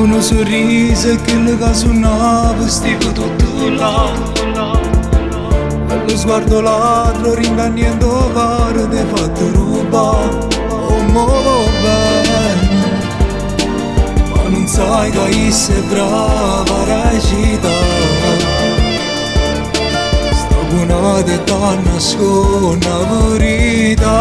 un sorriso che le suonava vestito tutto là. Quello sguardo ladro ringagnando caro ti ha fatto rubare. Oh mo bene, ma non sai che sei brava a recitare. Sta buona di tanna scona verità.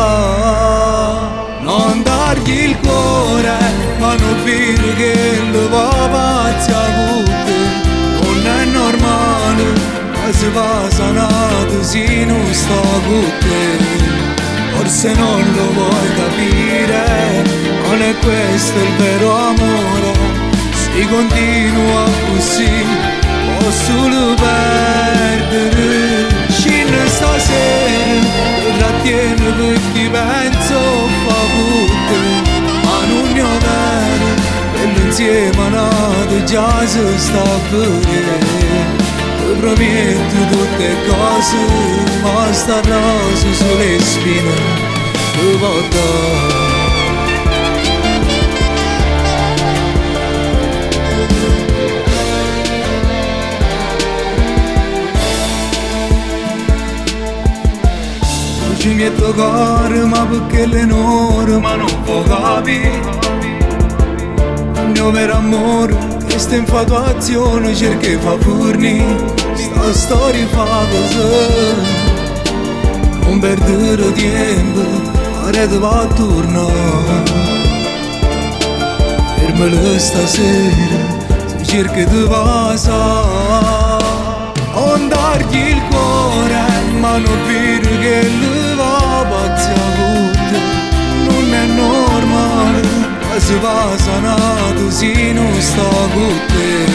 Non dargli il cuore, ma non dire che lo va pazzi a tutti. Non è normale, ma se va sanato se non sta con te. Forse non lo vuoi capire, non è questo il vero amore. Se continua così, posso solo perdere. Scina stasera, trattiene perché penso ma non ne ho vero, quell'insieme nato già si sta a vedere. Ti prometto tutte cose, ma sta rosa sulle spine ti può dare. Ci metto cuore ma perché l'enore ma non può capire. Il mio vero amore, questa infatuazione cerca di fa fornire. Sta storia fa così, non perdere tempo, ora ti va a tornare. Fermalo stasera, se cerca di passare. Non dargli il cuore, ma non dire che lui va pazzi a tutti. Non è normale, ma si va sanato se non sta con te.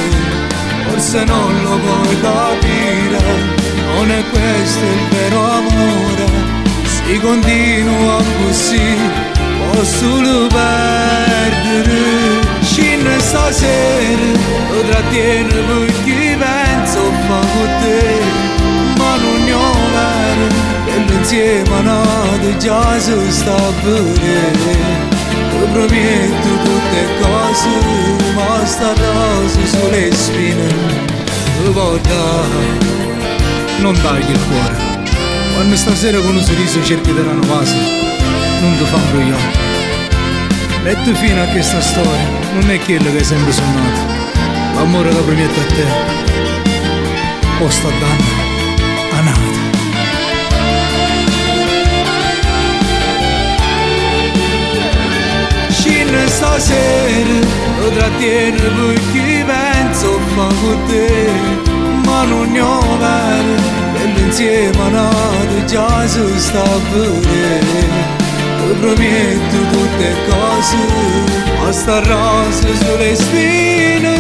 Forse non lo puoi capire, non è questo il vero amore. Se continua così, posso solo perdere. Scina stasera, lo trattiene perché penso fa con te. Ma non ne ho vero, quell'insieme nato già si sta a vedere. Ti prometto tutte cose, ma sta rosa sulle spine ti può dare. Non dagli il cuore, quando stasera con un sorriso cerchi di rinnovare, non ti fa imbrogliare. Metto fine a questa storia, non è quello che hai sempre sognato. L'amore che prometto a te, posta a danno a nata. Scina stasera, lo trattiene perché penso fa con te. Ma non ne ho vero, quell'insieme nato già si sta a vedere. Ti prometto tutte cose, ma sta rosa sulle spine